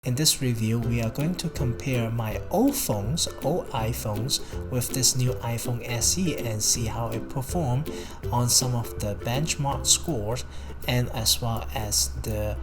In this review, we are going to compare my old iPhones, with this new iPhone SE and see how it performed on some of the benchmark scores and as well as the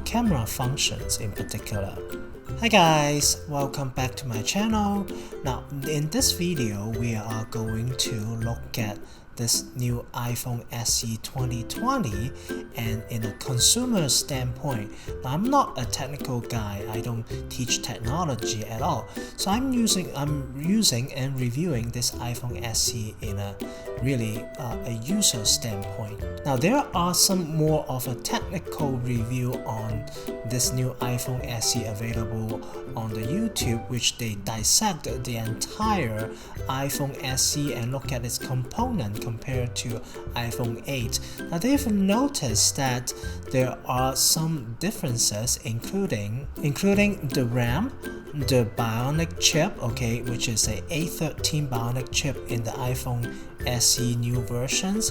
camera functions in particular. Hi guys, welcome back to my channel. Now in this video, we are going to look at this new iPhone SE 2020 and in a consumer standpoint. Now, I'm not a technical guy, I don't teach technology at all, so I'm using and reviewing this iPhone SE in a really a user standpoint. Now there are some more of a technical review on this new iPhone SE available on the YouTube, which they dissect the entire iPhone SE and look at its component compared to iPhone 8. Now they've noticed that there are some differences, including the RAM, the Bionic chip, which is a A13 Bionic chip in the iPhone SE new versions,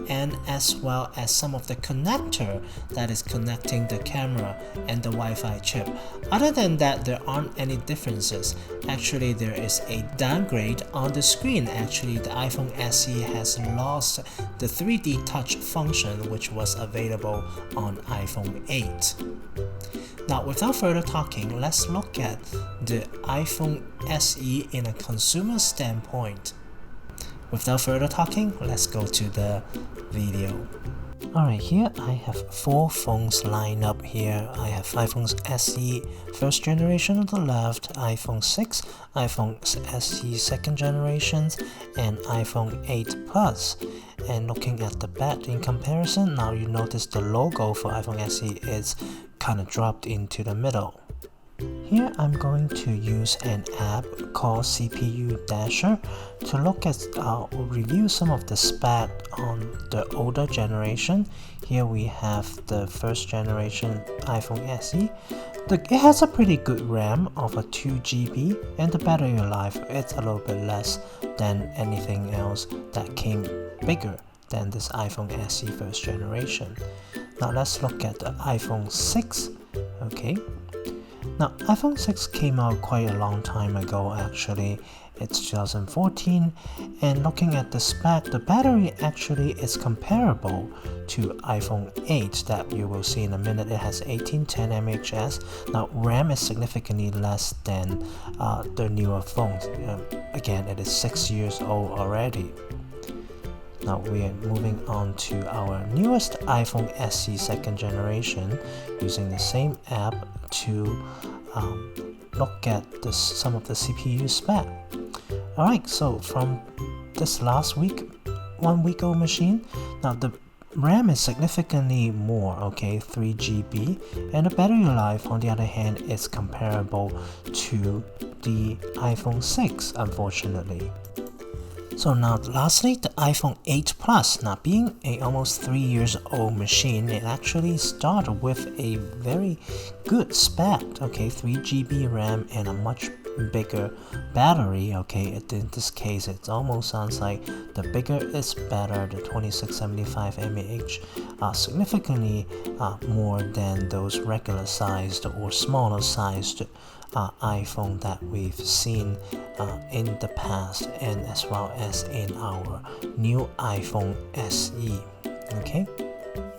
and as well as some of the connector that is connecting the camera and the Wi-Fi chip. Other than that, there aren't any differences. Actually, there is a downgrade on the screen. Actually, the iPhone SE has lost the 3D touch function, which was available on iPhone 8. Now, without further talking, let's look at the iPhone SE in a consumer standpoint. Without further talking, let's go to the video. Alright, here I have 4 phones lined up here. I have iPhone SE first generation on the left, iPhone 6, iPhone SE second generation, and iPhone 8 Plus. And looking at the back in comparison, now you notice the logo for iPhone SE is kind of dropped into the middle. Here I'm going to use an app called CPU Dasher to look at review some of the spec on the older generation. Here we have the first generation iPhone SE. It has a pretty good RAM of a 2 GB and the battery life is a little bit less than anything else that came bigger than this iPhone SE first generation. Now let's look at the iPhone 6. Now, iPhone 6 came out quite a long time ago actually. It's 2014, and looking at the spec, the battery actually is comparable to iPhone 8 that you will see in a minute. It has 1810 mAh. Now, RAM is significantly less than the newer phones. Again, it is 6 years old already. Now we are moving on to our newest iPhone SE second generation, using the same app to look at some of the CPU spec. Alright, so from this last week, 1 week old machine, now the RAM is significantly more, 3 GB, and the battery life on the other hand is comparable to the iPhone 6, unfortunately. So now lastly, the iPhone 8 Plus. Now being a almost 3 years old machine, it actually started with a very good spec, 3 GB RAM and a much bigger battery, in this case it almost sounds like the bigger is better. The 2675 mAh significantly more than those regular sized or smaller sized iPhone that we've seen in the past, and as well as in our new iPhone SE.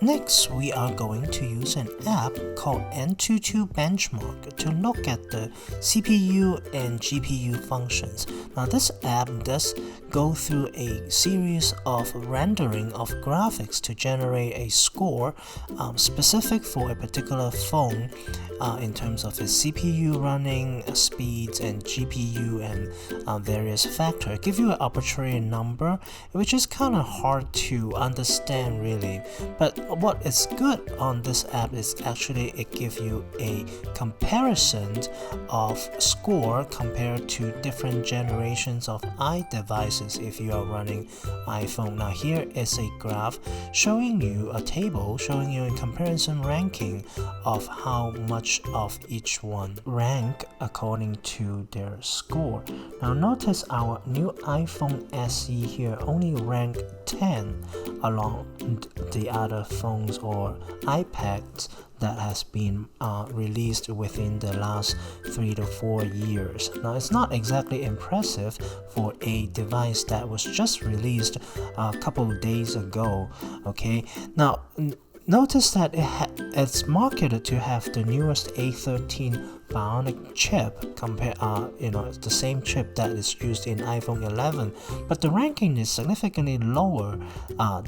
Next, we are going to use an app called Aututu Benchmark to look at the CPU and GPU functions. Now this app does go through a series of rendering of graphics to generate a score specific for a particular phone in terms of its CPU running speeds and GPU and various factors. Give you an arbitrary number, which is kind of hard to understand really, but what is good on this app is actually it gives you a comparison of score compared to different generations of iDevices if you are running iPhone. Now here is a graph showing you a table showing you a comparison ranking of how much of each one rank according to their score. Now notice our new iPhone SE here only ranked 10 along the other phones or iPads that has been released within the last 3 to 4 years. Now, it's not exactly impressive for a device that was just released a couple of days ago. Okay, now notice that it's marketed to have the newest A13 Bionic chip, the same chip that is used in iPhone 11, but the ranking is significantly lower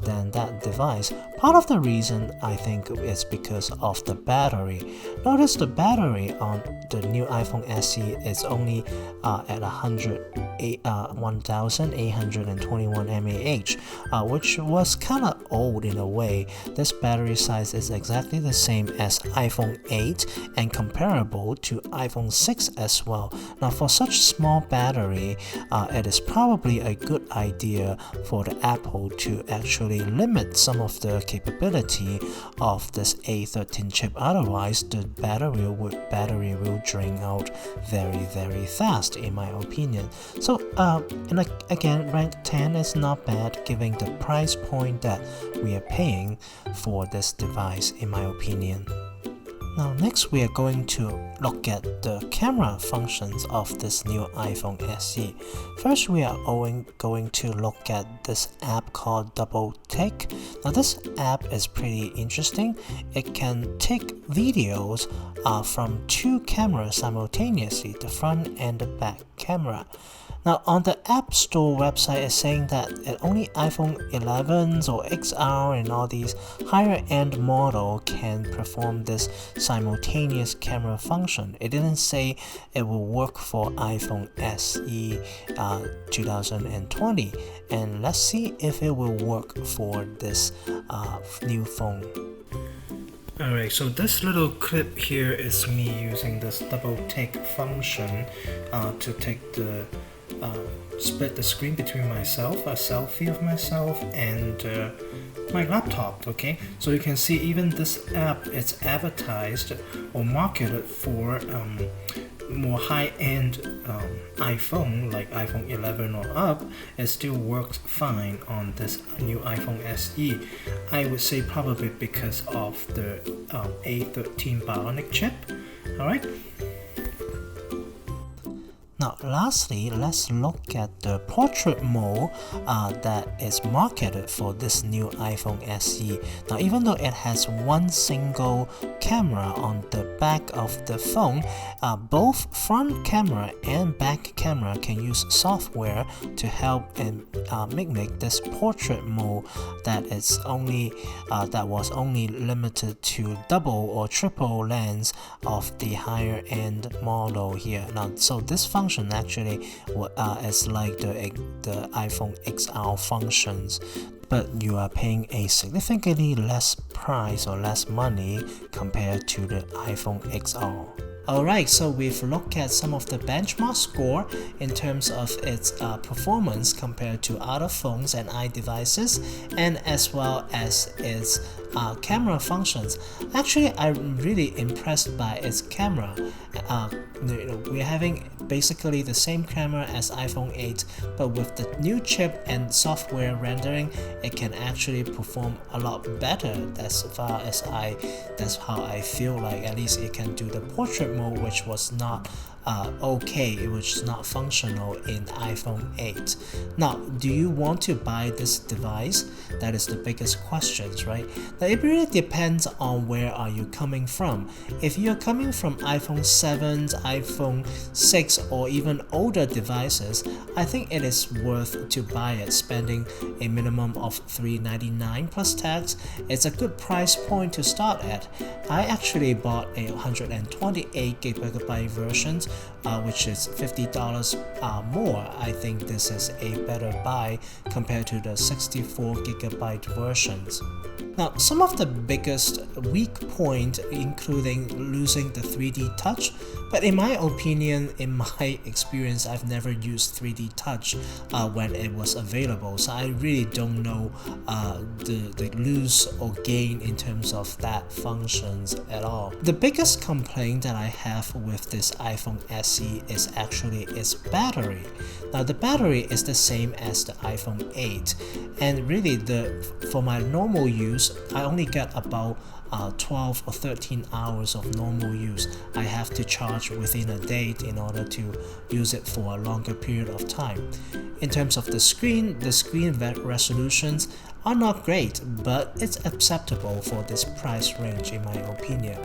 than that device. Part of the reason I think is because of the battery. Notice the battery on the new iPhone SE is only at 1821 mAh, which was kind of old in a way. This battery size is exactly the same as iPhone 8 and comparable to iPhone 6 as well. Now, for such small battery, it is probably a good idea for the Apple to actually limit some of the capability of this A13 chip. Otherwise, the battery will drain out very fast, in my opinion. So, and again, rank 10 is not bad given the price point that we are paying for this device, in my opinion. Now, next we are going to look at the camera functions of this new iPhone SE. First, we are going to look at this app called DoubeTake. Now, this app is pretty interesting. It can take videos from two cameras simultaneously, the front and the back camera. Now, on the App Store website, it's saying that only iPhone 11s or XR and all these higher end model can perform this simultaneous camera function. It didn't say it will work for iPhone SE 2020, and let's see if it will work for this new phone. Alright, so this little clip here is me using this DoubeTake function to take the split the screen between myself, a selfie of myself, and my laptop. Okay, so you can see even this app, it's advertised or marketed for more high-end iPhone like iPhone 11 or up. It still works fine on this new iPhone SE. I would say probably because of the A13 Bionic chip. Alright. Now, lastly, let's look at the portrait mode that is marketed for this new iPhone SE. Now, even though it has one single camera on the back of the phone, both front camera and back camera can use software to help and make this portrait mode that was only limited to double or triple lens of the higher end model here. Now, so this function actually is like the iPhone XR functions, but you are paying a significantly less price or less money compared to the iPhone XR. Alright, so we've looked at some of the benchmark score in terms of its performance compared to other phones and iDevices, and as well as its camera functions. Actually, I'm really impressed by its camera. We're having basically the same camera as iPhone 8, but with the new chip and software rendering, it can actually perform a lot better. That's how I feel like. At least it can do the portrait mode, which was not it was not functional in iPhone 8. Now, do you want to buy this device? That is the biggest question, right? Now, it really depends on where are you coming from. If you're coming from iPhone 7, iPhone 6, or even older devices, I think it is worth to buy it, spending a minimum of $399 plus tax. It's a good price point to start at. I actually bought a 128GB version, which is $50 more. I think this is a better buy compared to the 64GB versions. Now, some of the biggest weak points including losing the 3D touch, but in my opinion, in my experience, I've never used 3D touch when it was available, so I really don't know the lose or gain in terms of that functions at all. The biggest complaint that I have with this iPhone SE is actually its battery. Now, the battery is the same as the iPhone 8, and really for my normal use, I only get about 12 or 13 hours of normal use. I have to charge within a day in order to use it for a longer period of time. In terms of the screen resolutions are not great, but it's acceptable for this price range in my opinion.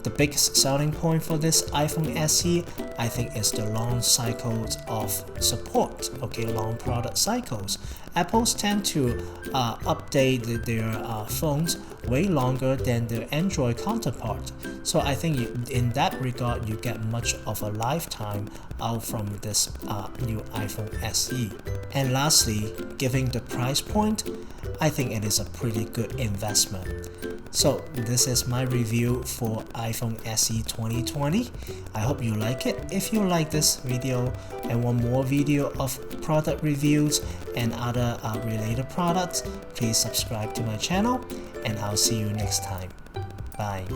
The biggest selling point for this iPhone SE, I think, is the long cycles of support, long product cycles. Apples tend to update their phones way longer than their Android counterpart. So I think in that regard, you get much of a lifetime out from this new iPhone SE. And lastly, given the price point, I think it is a pretty good investment. So this is my review for iPhone SE 2020. I hope you like it. If you like this video and want more video of product reviews and other related products, please subscribe to my channel, and I'll see you next time. Bye.